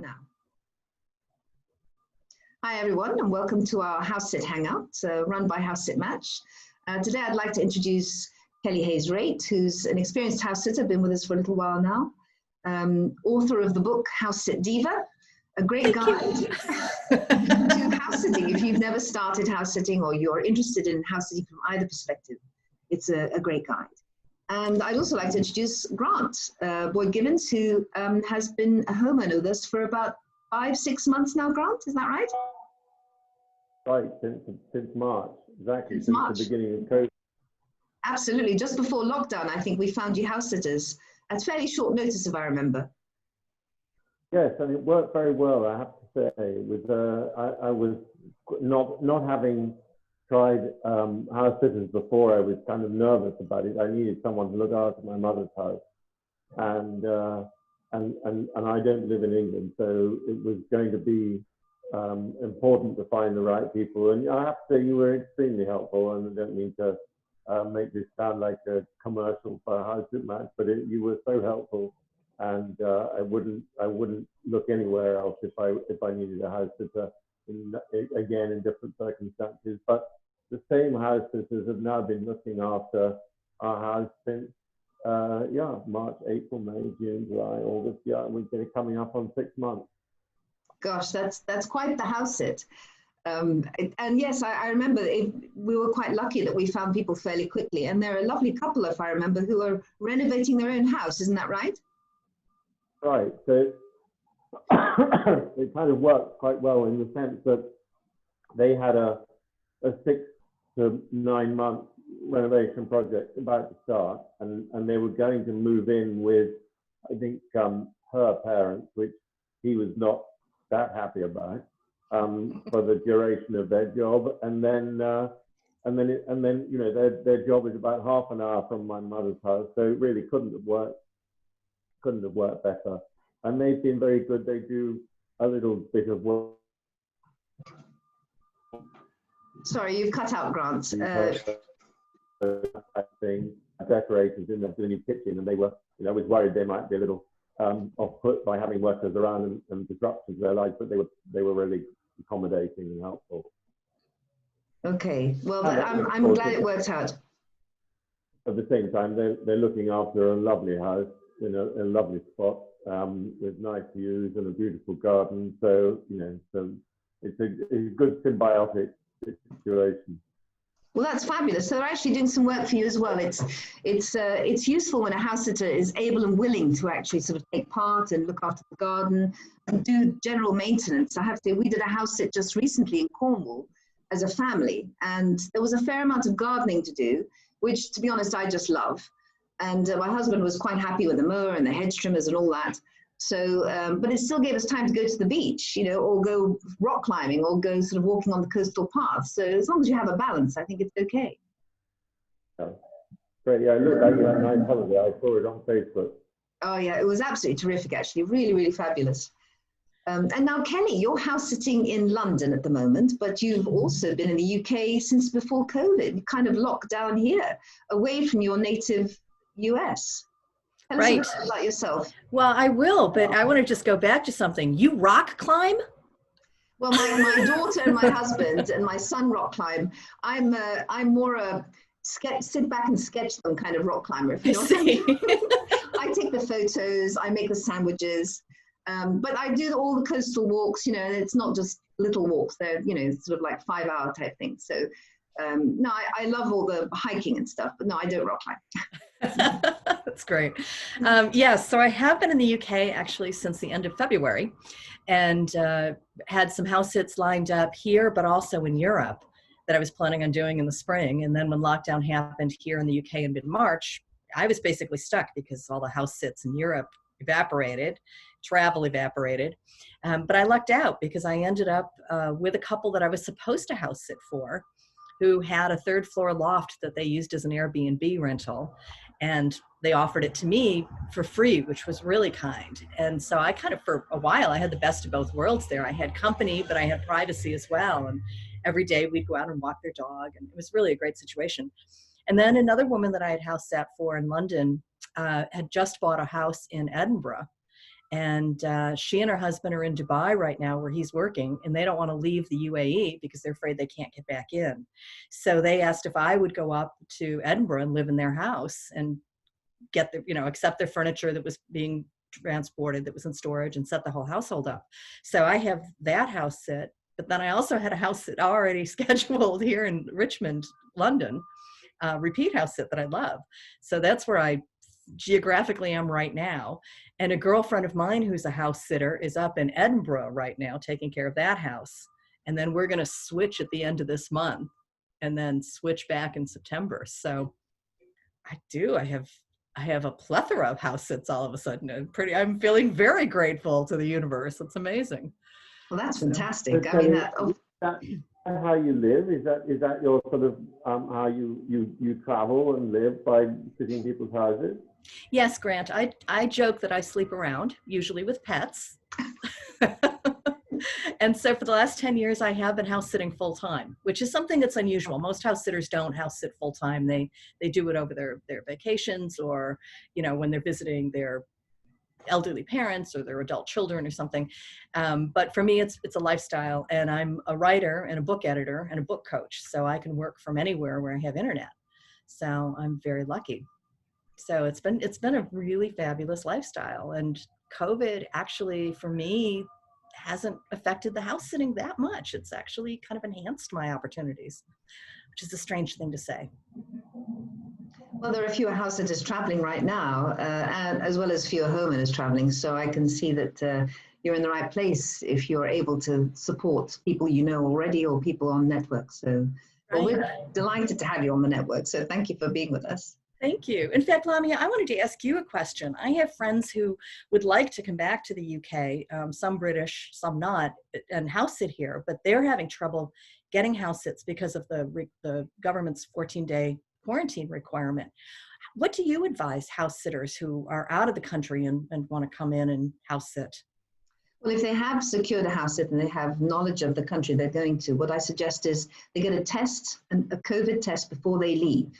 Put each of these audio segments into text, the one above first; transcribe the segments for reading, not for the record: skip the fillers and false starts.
Now. Hi everyone, and welcome to our HouseSit Hangout, run by HouseSit Match. Today I'd like to introduce Kelly Hayes-Raitt, who's an experienced house sitter, been with us for a little while now, author of the book HouseSit Diva, a great guide to house sitting. If you've never started house sitting or you're interested in house sitting from either perspective, it's a great guide. And I'd also like to introduce Grant Boyd-Gibbons, who has been a homeowner with us for about 5-6 months now. Grant, is that right? Right, since March, exactly, since March. The beginning of COVID. Absolutely, just before lockdown, I think we found you house sitters at fairly short notice, if I remember. Yes, and it worked very well, I have to say. With I was not having tried house sitters before. I was kind of nervous about it. I needed someone to look after my mother's house, and I don't live in England, so it was going to be important to find the right people. And I have to say, you were extremely helpful. And I don't mean to make this sound like a commercial for HouseSit Match, but you were so helpful. And I wouldn't look anywhere else if I needed a house sitter again in different circumstances. But the same house sitters have now been looking after our house since March, April, May, June, July, August. Yeah, we're coming up on 6 months. Gosh, that's quite the house sit. And yes, I remember we were quite lucky that we found people fairly quickly. And they're a lovely couple, if I remember, who are renovating their own house. Isn't that right? Right. So it kind of worked quite well in the sense that they had a 6 to 9 month renovation project about to start, and they were going to move in with, I think, her parents, which he was not that happy about, for the duration of their job, and then you know, their job is about half an hour from my mother's house, so it really couldn't have worked better. And they've been very good. They do a little bit of work. Sorry, you've cut out, Grant. Thing, decorators in the new kitchen, and they were, you know, I was worried they might be a little off-put by having workers around and disruptions to their lives, but they were really accommodating and helpful. Okay, well, I'm glad it worked out. At the same time, they're looking after a lovely house in a lovely spot, with nice views and a beautiful garden. So, you know, so it's a good symbiotic situation. Well, that's fabulous. So they're actually doing some work for you as well. It's useful when a house sitter is able and willing to actually sort of take part and look after the garden and do general maintenance. I have to say, we did a house sit just recently in Cornwall as a family, and there was a fair amount of gardening to do, which, to be honest, I just love. And my husband was quite happy with the mower and the hedge trimmers and all that. So, but it still gave us time to go to the beach, you know, or go rock climbing, or go sort of walking on the coastal path. So as long as you have a balance, I think it's okay. Oh, great. Yeah, look, you had a nice holiday. I saw it on Facebook. Oh yeah, it was absolutely terrific, actually. Really, really fabulous. And now, Kelly, you're house sitting in London at the moment, but you've also been in the UK since before COVID. You kind of locked down here, away from your native US. Tell us a bit about yourself. Well, I will, but I want to just go back to something. You rock climb? Well, my daughter and my husband and my son rock climb. I'm more a sit back and sketch them kind of rock climber. If you know what I mean. I take the photos, I make the sandwiches, but I do all the coastal walks. You know, it's not just little walks. They're, you know, sort of like 5-hour type things. So no, I love all the hiking and stuff, but no, I don't rock climb. That's great. Yes, so I have been in the UK actually since the end of February, and had some house sits lined up here, but also in Europe that I was planning on doing in the spring. And then when lockdown happened here in the UK in mid-March, I was basically stuck because all the house sits in Europe evaporated, travel evaporated. But I lucked out because I ended up with a couple that I was supposed to house sit for, who had a 3rd floor loft that they used as an Airbnb rental. And they offered it to me for free, which was really kind. And so I kind of, for a while, I had the best of both worlds there. I had company, but I had privacy as well. And every day we'd go out and walk their dog. And it was really a great situation. And then another woman that I had house sat for in London had just bought a house in Edinburgh. And she and her husband are in Dubai right now where he's working, and they don't want to leave the UAE because they're afraid they can't get back in. So they asked if I would go up to Edinburgh and live in their house and get the, accept their furniture that was being transported, that was in storage, and set the whole household up. So I have that house sit, but then I also had a house sit already scheduled here in Richmond, London, repeat house sit that I love. So that's where I geographically am right now. And a girlfriend of mine who's a house sitter is up in Edinburgh right now taking care of that house. And then we're going to switch at the end of this month and then switch back in September. So I have a plethora of house sits all of a sudden. I'm feeling very grateful to the universe. It's amazing. Well, that's fantastic. So, I mean, is that how you live? Is that your sort of how you travel and live, by sitting people's houses? Yes, Grant. I joke that I sleep around, usually with pets. And so for the last 10 years, I have been house sitting full time, which is something that's unusual. Most house sitters don't house sit full time. They do it over their vacations, or, when they're visiting their elderly parents or their adult children or something. But for me, it's a lifestyle, and I'm a writer and a book editor and a book coach. So I can work from anywhere where I have internet. So I'm very lucky. So it's been a really fabulous lifestyle, and COVID actually for me hasn't affected the house sitting that much. It's actually kind of enhanced my opportunities, which is a strange thing to say. Well, there are fewer house sitters traveling right now, and as well as fewer homeowners traveling. So I can see that you're in the right place if you're able to support people you know already or people on networks. So well, we're delighted to have you on the network. So thank you for being with us. Thank you. In fact, Lamia, I wanted to ask you a question. I have friends who would like to come back to the UK, some British, some not, and house sit here, but they're having trouble getting house sits because of the government's 14-day quarantine requirement. What do you advise house sitters who are out of the country and want to come in and house sit? Well, if they have secured a house sit and they have knowledge of the country they're going to, what I suggest is they get a test, a COVID test before they leave,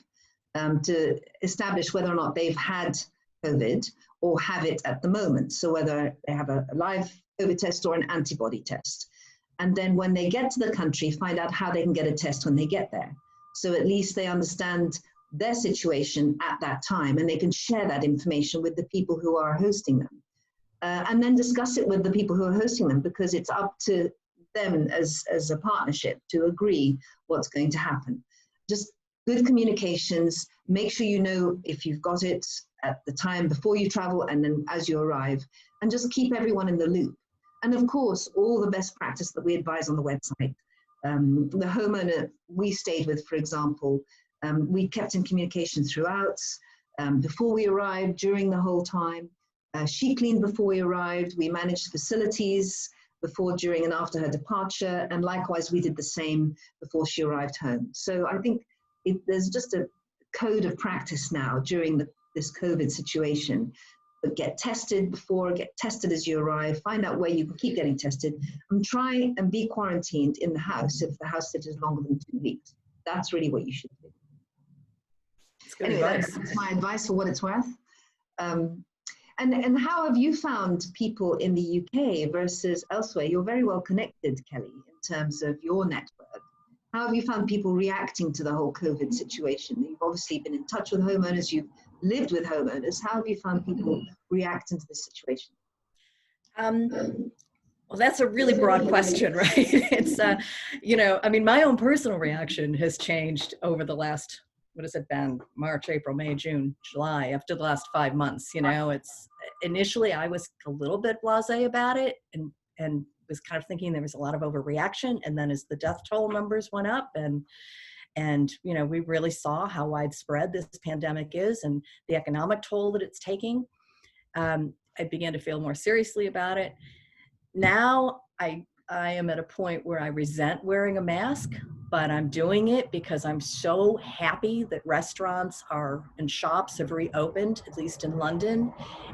to establish whether or not they've had COVID or have it at the moment. So whether they have a live COVID test or an antibody test. And then when they get to the country, find out how they can get a test when they get there. So at least they understand their situation at that time, and they can share that information with the people who are hosting them. And then discuss it with the people who are hosting them, because it's up to them as a partnership to agree what's going to happen. Just good communications, make sure you know if you've got it at the time before you travel and then as you arrive, and just keep everyone in the loop. And of course, all the best practice that we advise on the website. The homeowner we stayed with, for example, we kept in communication throughout, before we arrived, during the whole time. She cleaned before we arrived, we managed facilities before, during, and after her departure, and likewise we did the same before she arrived home. So I think there's just a code of practice now during this COVID situation. But get tested before, get tested as you arrive, find out where you can keep getting tested, and try and be quarantined in the house if the house sit is longer than 2 weeks. That's really what you should do. Anyway, that's my advice for what it's worth. And how have you found people in the UK versus elsewhere? You're very well connected, Kelly, in terms of your network. How have you found people reacting to the whole COVID situation? You've obviously been in touch with homeowners, you've lived with homeowners. How have you found people reacting to this situation? Well, that's a really broad question, right? It's, I mean, my own personal reaction has changed over the last, what has it been? March, April, May, June, July, after the last 5 months. It's initially I was a little bit blasé about it and was kind of thinking there was a lot of overreaction. And then as the death toll numbers went up and we really saw how widespread this pandemic is and the economic toll that it's taking, I began to feel more seriously about it. Now I am at a point where I resent wearing a mask, but I'm doing it because I'm so happy that restaurants and shops have reopened, at least in London.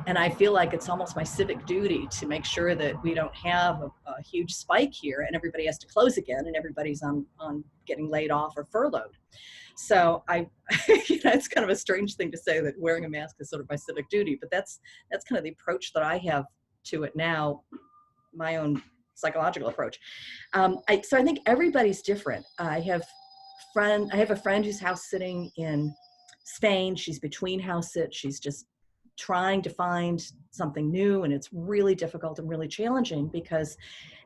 And I feel like it's almost my civic duty to make sure that we don't have a huge spike here and everybody has to close again and everybody's on getting laid off or furloughed. So it's kind of a strange thing to say that wearing a mask is sort of my civic duty, but that's kind of the approach that I have to it now, my own psychological approach. So I think everybody's different. I have a friend who's house sitting in Spain. She's between house sits. She's just trying to find something new, and it's really difficult and really challenging because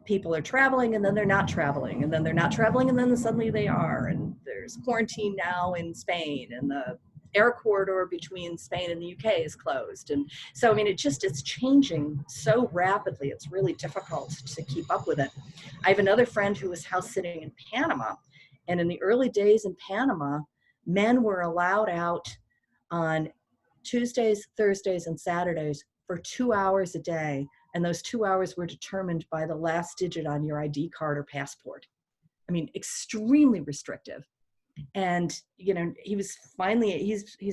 people are traveling and then they're not traveling, and then they're not traveling and then suddenly they are, and there's quarantine now in Spain, and the air corridor between Spain and the UK is closed. And so, I mean, it's changing so rapidly. It's really difficult to keep up with it. I have another friend who was house sitting in Panama, and in the early days in Panama, men were allowed out on Tuesdays, Thursdays, and Saturdays for 2 hours a day. And those 2 hours were determined by the last digit on your ID card or passport. I mean, extremely restrictive. And, you know, he's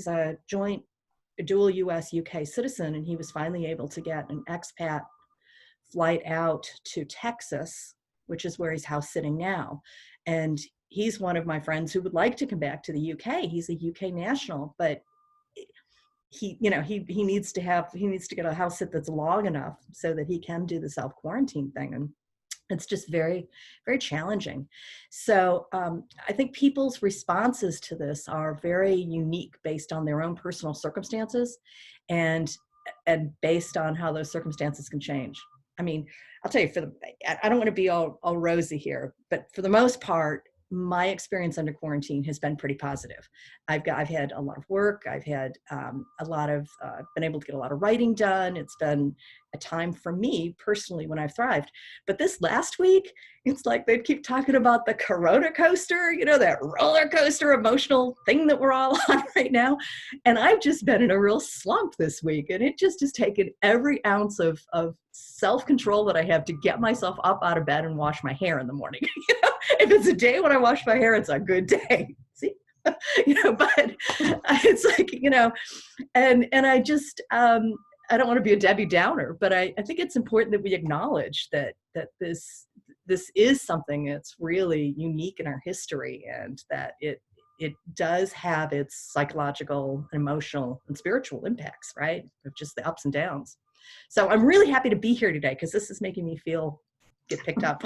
a dual US UK citizen, and he was finally able to get an expat flight out to Texas, which is where he's house sitting now. And he's one of my friends who would like to come back to the UK. He's a UK national, but he needs to get a house sit that's long enough so that he can do the self quarantine thing. And it's just very, very challenging. So I think people's responses to this are very unique based on their own personal circumstances and based on how those circumstances can change. I mean, I'll tell you, I don't want to be all rosy here, but for the most part, my experience under quarantine has been pretty positive. I've had a lot of work. I've had been able to get a lot of writing done. It's been a time for me personally when I've thrived. But this last week, it's like they'd keep talking about the Corona coaster, you know, that roller coaster emotional thing that we're all on right now. And I've just been in a real slump this week. And it just has taken every ounce of self-control that I have to get myself up out of bed and wash my hair in the morning. You know? If it's a day when I wash my hair, it's a good day. See, you know, but it's like, you know, and I just, I don't want to be a Debbie Downer, but I think it's important that we acknowledge that this is something that's really unique in our history, and that it does have its psychological, emotional, and spiritual impacts, right? Of just the ups and downs. So I'm really happy to be here today because this is making me get picked up.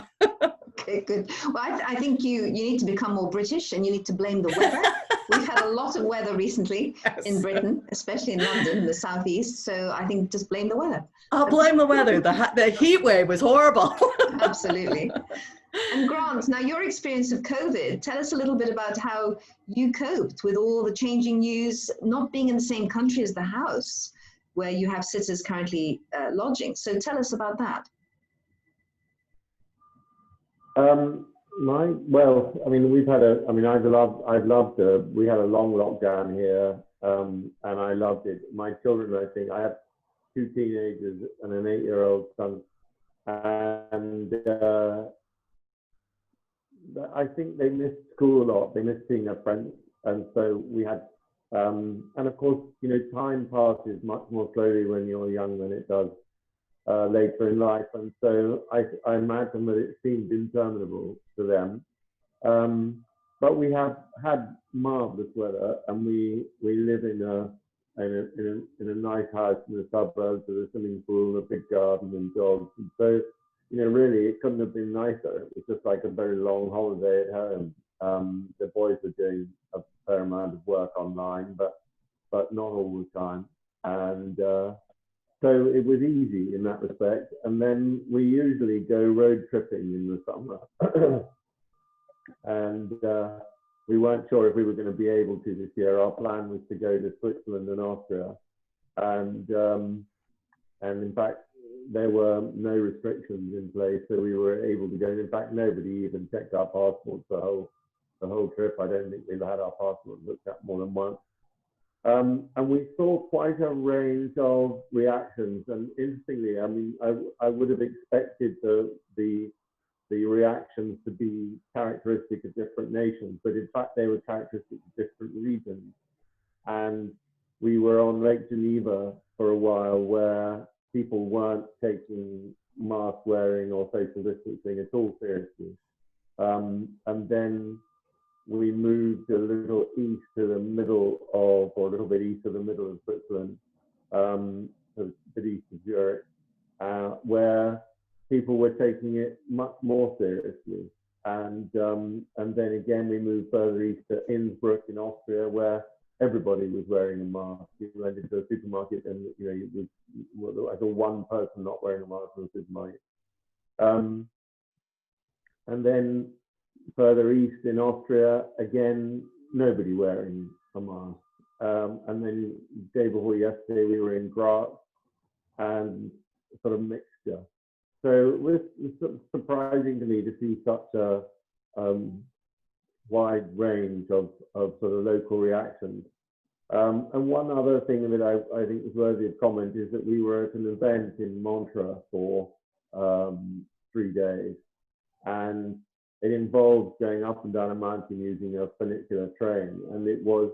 Okay, good. Well, I think you need to become more British, and you need to blame the weather. We've had a lot of weather recently in Britain, especially in London, the southeast. So I think just blame the weather. I'll blame the weather. The heat wave was horrible. Absolutely. And Grant, now your experience of COVID, tell us a little bit about how you coped with all the changing news, not being in the same country as the house where you have sitters currently lodging. So tell us about that. We had a long lockdown here, and I loved it. My children, I have 2 teenagers and an 8-year-old son, and I think they missed school a lot. They missed seeing their friends, and so we had, and of course, you know, time passes much more slowly when you're young than it does later in life, and so I imagine that it seemed interminable to them. But we have had marvelous weather, and we live in a nice house in the suburbs with a swimming pool, a big garden, and dogs. And so, you know, really, it couldn't have been nicer. It was just like a very long holiday at home. The boys were doing a fair amount of work online, but not all the time, and so it was easy in that respect. And then we usually go road tripping in the summer. And we weren't sure if we were going to be able to this year. Our plan was to go to Switzerland and Austria. And in fact, there were no restrictions in place, so we were able to go. In fact, nobody even checked our passports the whole trip. I don't think we've had our passports looked at more than once. And we saw quite a range of reactions. And interestingly, I mean, I would have expected the reactions to be characteristic of different nations, but in fact, they were characteristic of different regions. And we were on Lake Geneva for a while where people weren't taking mask wearing or social distancing at all seriously. And then we moved a little east to the middle of, or a little bit east of the middle of Switzerland, so a bit east of Zurich. where people were taking it much more seriously. And then again, we moved further east to Innsbruck in Austria, where everybody was wearing a mask. You went into a supermarket and I saw one person not wearing a mask in the supermarket. And then further east in Austria, again, nobody wearing a mask. And then the day before yesterday, we were in Graz, and sort of mixture. So it was surprising to me to see such a wide range of sort of local reactions. And one other thing that I think is worthy of comment is that we were at an event in Montreux for 3 days, and it involved going up and down a mountain using a funicular train, and it was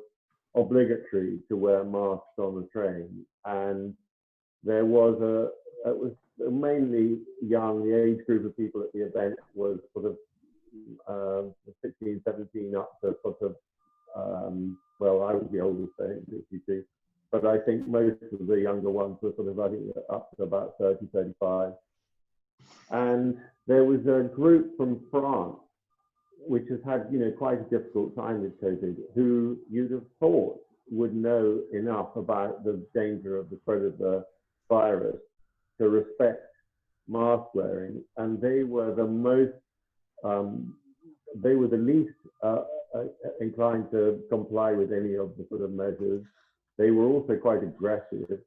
obligatory to wear masks on the train. And there was it was mainly young. The age group of people at the event was sort of 16, 17 up to sort of, well, I was the oldest, I think, 62. But I think most of the younger ones were sort of, I think, up to about 30, 35. And there was a group from France, which has had, quite a difficult time with COVID, who you'd have thought would know enough about the danger of the spread of the virus to respect mask wearing, and they were the most, they were the least inclined to comply with any of the sort of measures. They were also quite aggressive,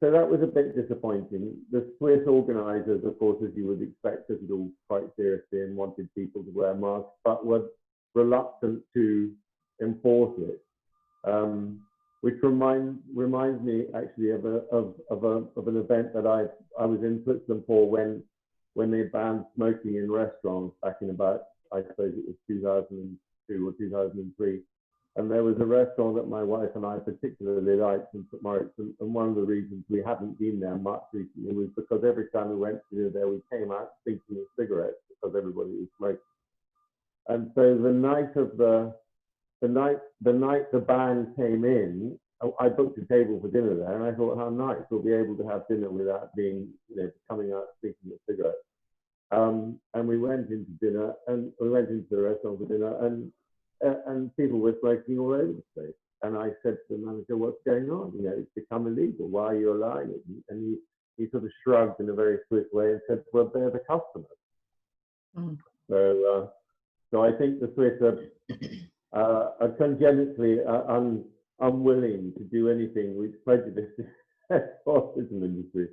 so that was a bit disappointing. The Swiss organisers, of course, as you would expect, took it all quite seriously and wanted people to wear masks, but were reluctant to enforce it. Which reminds me actually of an event that I was in Switzerland for when they banned smoking in restaurants back in about, I suppose it was 2002 or 2003. And there was a restaurant that my wife and I particularly liked in St. Moritz, and one of the reasons we hadn't been there much recently was because every time we went to there, we came out thinking of cigarettes because everybody was smoking. And so the night the ban came in, I booked a table for dinner there, and I thought, how nice, we'll be able to have dinner without being, coming out thinking of cigarettes. And we went into dinner, and we went into the restaurant for dinner, and people were smoking all over the place. And I said to the manager, what's going on? It's become illegal. Why are you allowing it? And he sort of shrugged in a very Swiss way and said, well, they're the customers. Mm. So I think the Swiss are congenitally unwilling to do anything which prejudices the tourism industry.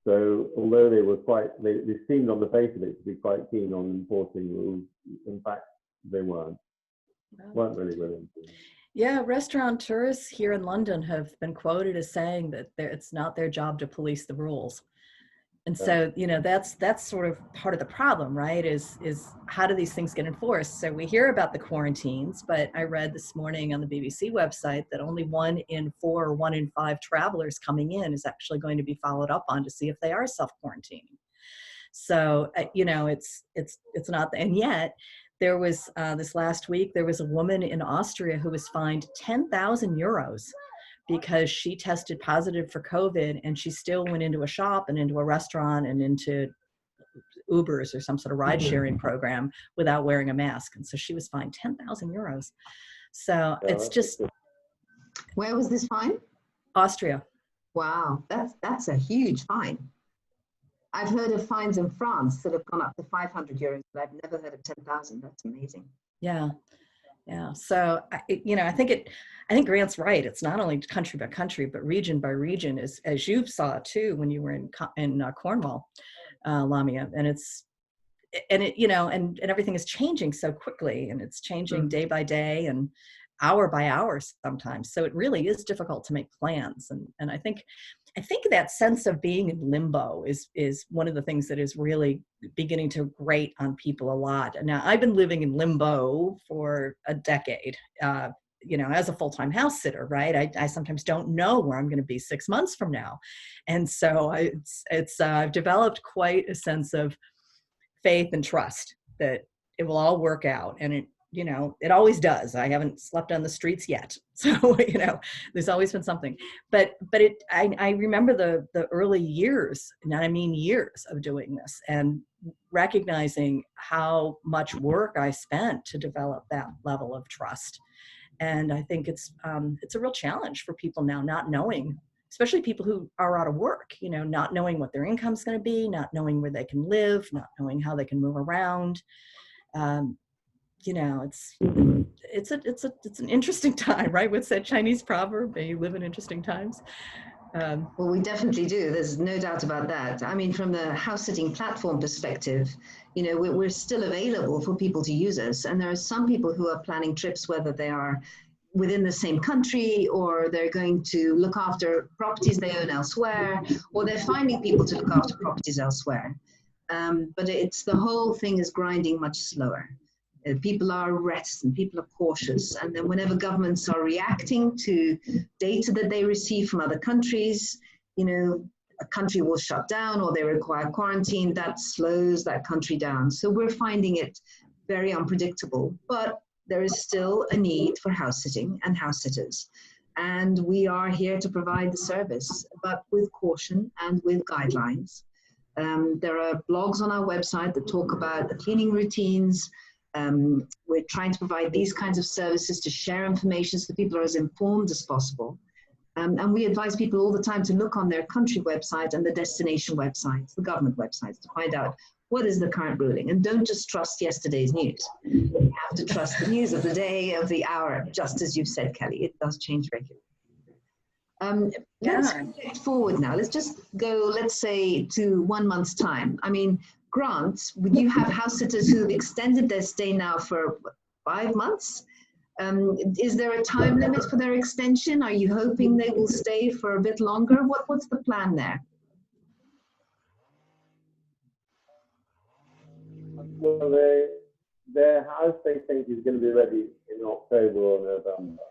So although they were they seemed on the face of it to be quite keen on enforcing rules, in fact, they weren't really willing to. Yeah, restaurateurs here in London have been quoted as saying that it's not their job to police the rules. And so, that's sort of part of the problem, right? Is how do these things get enforced? So we hear about the quarantines, but I read this morning on the BBC website that only 1 in 4 or 1 in 5 travelers coming in is actually going to be followed up on to see if they are self-quarantining. So, it's not, and yet there was this last week, there was a woman in Austria who was fined 10,000 euros because she tested positive for COVID, and she still went into a shop and into a restaurant and into Ubers or some sort of ride sharing program without wearing a mask. And so she was fined 10,000 euros. So it's just. Where was this fine? Austria. Wow, that's a huge fine. I've heard of fines in France that have gone up to 500 euros, but I've never heard of 10,000. That's amazing. Yeah. Yeah. So, I think Grant's right. It's not only country by country, but region by region, as you saw too, when you were in Cornwall, Lamia. And and everything is changing so quickly, and it's changing day by day and hour by hour sometimes. So it really is difficult to make plans. And I think that sense of being in limbo is one of the things that is really beginning to grate on people a lot. Now, I've been living in limbo for a decade, as a full-time house sitter, right? I sometimes don't know where I'm going to be 6 months from now. And so I've developed quite a sense of faith and trust that it will all work out. And you know, it always does. I haven't slept on the streets yet. So, you know, there's always been something, but I remember the early years, and I mean years of doing this and recognizing how much work I spent to develop that level of trust. And I think it's a real challenge for people now, not knowing, especially people who are out of work, you know, not knowing what their income's going to be, not knowing where they can live, not knowing how they can move around. You know, it's an interesting time, right? What's that Chinese proverb? May you live in interesting times. Well, we definitely do. There's no doubt about that. I mean, from the house sitting platform perspective, you know, we're still available for people to use us. And there are some people who are planning trips, whether they are within the same country or they're going to look after properties they own elsewhere, or they're finding people to look after properties elsewhere. But it's the whole thing is grinding much slower. People are reticent, people are cautious, and then whenever governments are reacting to data that they receive from other countries, you know, a country will shut down or they require quarantine, that slows that country down. So we're finding it very unpredictable, but there is still a need for house sitting and house sitters. And we are here to provide the service, but with caution and with guidelines. There are blogs on our website that talk about the cleaning routines. We're trying to provide these kinds of services to share information so that people are as informed as possible. And we advise people all the time to look on their country website and the destination websites, the government websites, to find out what is the current ruling. And don't just trust yesterday's news. You have to trust the news of the day, of the hour, just as you've said, Kelly. It does change regularly. Let's project forward now. Let's just go, let's say, to 1 month's time. I mean, Grant, would you have house sitters who have extended their stay now for 5 months? Is there a time limit for their extension? Are you hoping they will stay for a bit longer? What's the plan there? Well, their house, they think, is going to be ready in October or November.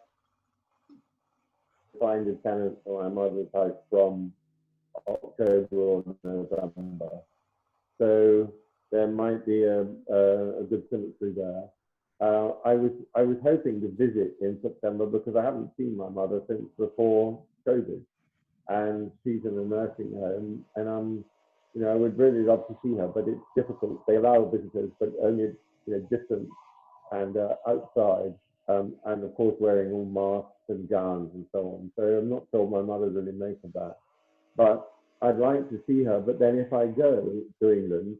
Find a tenant for my mother's house from October or November. So there might be a good symmetry there. I was hoping to visit in September because I haven't seen my mother since before COVID, and she's in a nursing home, and you know, I would really love to see her, but it's difficult. They allow visitors, but only, you know, distance and outside, and of course wearing all masks and gowns and so on. So I'm not sure my mother's really make of that, but I'd like to see her. But then if I go to England,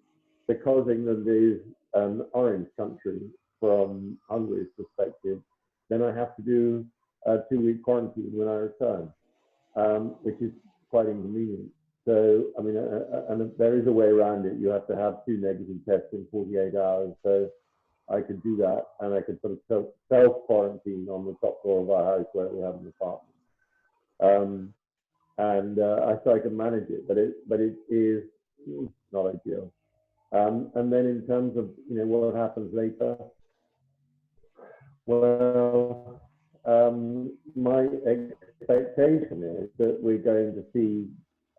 because England is an orange country from Hungary's perspective, then I have to do a 2-week quarantine when I return, which is quite inconvenient. So, I mean, and there is a way around it. You have to have 2 negative tests in 48 hours. So I could do that, and I could sort of self-quarantine on the top floor of our house where we have an apartment. So I can manage it, but it is not ideal. And then in terms of, you know, what happens later, well, my expectation is that we're going to see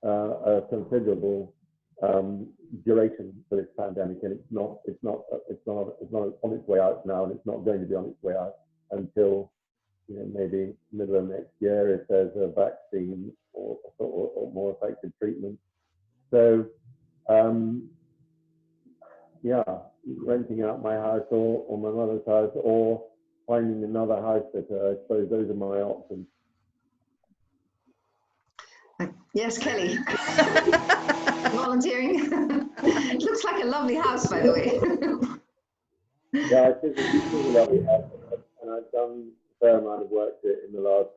a considerable duration for this pandemic, and it's not on its way out now, and it's not going to be on its way out until, you know, maybe middle of next year if there's a vaccine or more effective treatment. So, yeah, renting out my house or my mother's house or finding another house sitter, I suppose those are my options. Yes, Kelly. Volunteering. It looks like a lovely house, by the way. Yeah, it's a lovely house, and I've done a fair amount of work to it in the last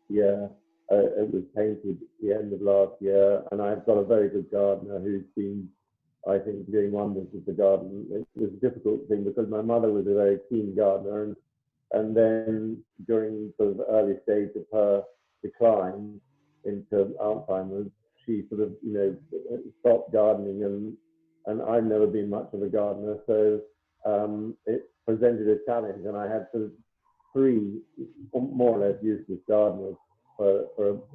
year. It was painted at the end of last year, and I've got a very good gardener who's been, I think, doing wonders with the garden. It was a difficult thing because my mother was a very keen gardener, and then during the early stage of her decline into Alzheimer's, she sort of, you know, stopped gardening, and I've never been much of a gardener, so it presented a challenge, and I had sort of 3 more or less useless gardeners for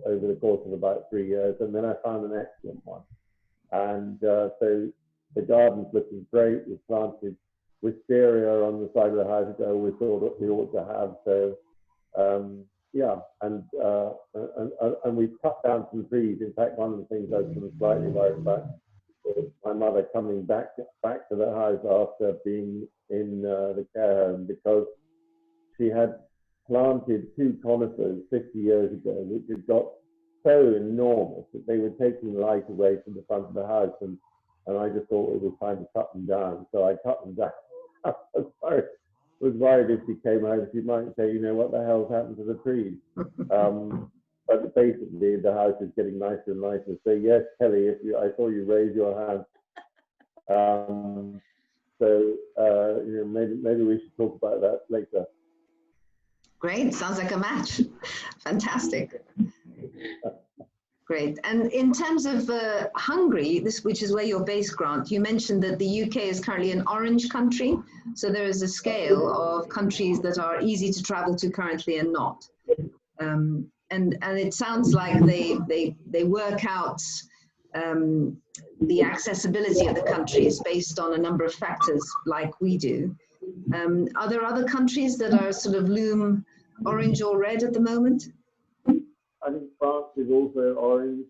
over the course of about 3 years, and then I found an excellent one. And so the garden's looking great. We've planted wisteria on the side of the house, which I always thought that we ought to have. So yeah, and we cut down some trees. In fact, one of the things I was sort of slightly worried about was my mother coming back to the house after being in the care home, because she had planted 2 conifers 50 years ago, which had got so enormous that they were taking light away from the front of the house, and I just thought it was time to cut them down. So I cut them down. I was worried if she came home, she might say, you know, what the hell's happened to the trees? But basically, the house is getting nicer and nicer. So yes, Kelly, I saw you raise your hand. You know, maybe we should talk about that later. Great, sounds like a match. Fantastic. Great. And in terms of Hungary, which is where you're based, Grant, you mentioned that the UK is currently an orange country. So there is a scale of countries that are easy to travel to currently and not. And it sounds like they work out the accessibility of the countries based on a number of factors like we do. Are there other countries that are sort of loom orange or red at the moment? I think France is also orange,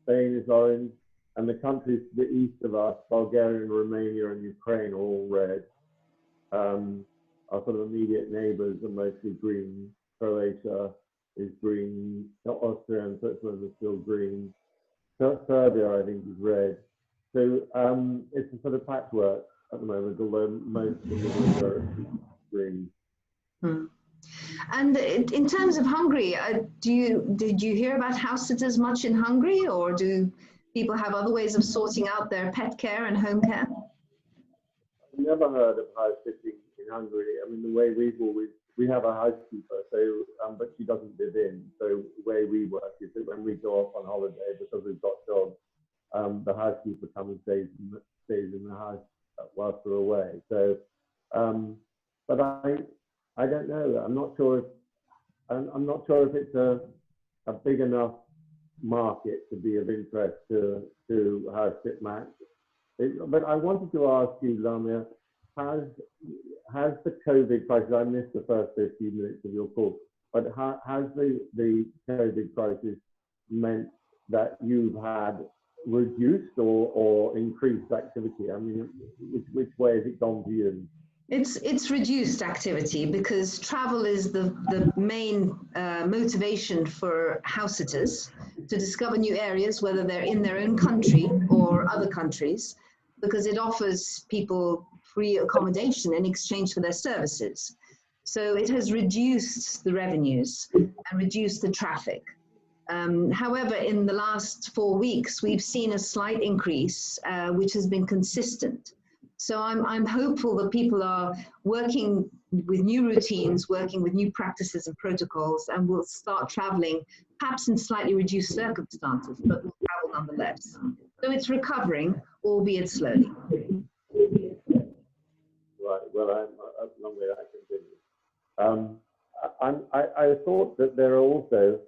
Spain is orange, and the countries to the east of us, Bulgaria, Romania, and Ukraine, are all red. Our sort of immediate neighbors are mostly green. Croatia is green. Austria and Switzerland are still green. Serbia, I think, is red. So it's a sort of patchwork at the moment, although most of the middle Europe is green. And in terms of Hungary, did you hear about house sitters much in Hungary, or do people have other ways of sorting out their pet care and home care? I've never heard of house sitting in Hungary. I mean, the way we have a housekeeper, so but she doesn't live in. So the way we work is that when we go off on holiday, because we've got dogs, the housekeeper comes and stays in the house whilst we're away. So, but I don't know. I'm not sure if it's a big enough market to be of interest to HouseSit Max. But I wanted to ask you, Lamia, has the COVID crisis, I missed the first 15 minutes of your call, but has the COVID crisis meant that you've had reduced or increased activity? I mean, which way has it gone for you? It's reduced activity, because travel is the main motivation for house sitters to discover new areas, whether they're in their own country or other countries, because it offers people free accommodation in exchange for their services. So it has reduced the revenues and reduced the traffic. However, in the last 4 weeks, we've seen a slight increase, which has been consistent. So I'm hopeful that people are working with new routines, working with new practices and protocols, and will start traveling, perhaps in slightly reduced circumstances, but will travel nonetheless. So it's recovering, albeit slowly. Right. Well, I'm long way that continues. I thought that there are also,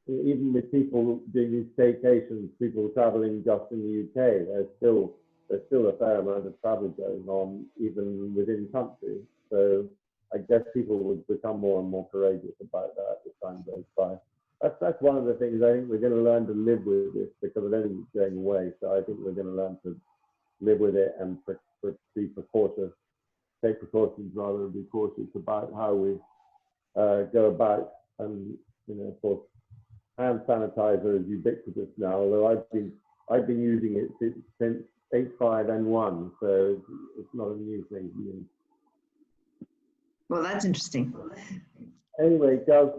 even with people doing these staycations, people traveling just in the UK, there's still a fair amount of travel going on, even within country. So I guess people would become more and more courageous about that as time goes by. That's one of the things I think we're going to learn to live with this, because I don't think it's going away. So I think we're going to learn to live with it and be precautious, take precautions rather than be cautious about how we go about. And you know, of course, hand sanitizer is ubiquitous now. Although I've been using it since H5N1, so it's not a new thing for me. Well, that's interesting. Anyway, Guz,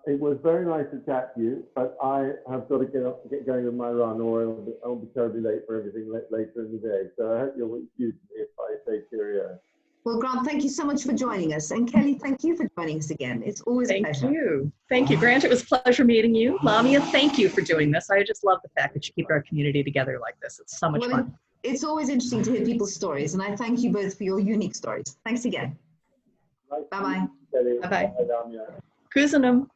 it was very nice to chat to you, but I have got to get going with my run, or I'll be terribly late for everything later in the day. So I hope you'll excuse me if I say cheerio. Well, Grant, thank you so much for joining us. And Kelly, thank you for joining us again. It's always a pleasure. Thank you. Thank you, Grant. It was a pleasure meeting you. Lamia, thank you for doing this. I just love the fact that you keep our community together like this. It's so much fun. It's always interesting to hear people's stories, and I thank you both for your unique stories. Thanks again. Nice. Bye-bye. Bye-bye. Bye, Damia. Kusanum.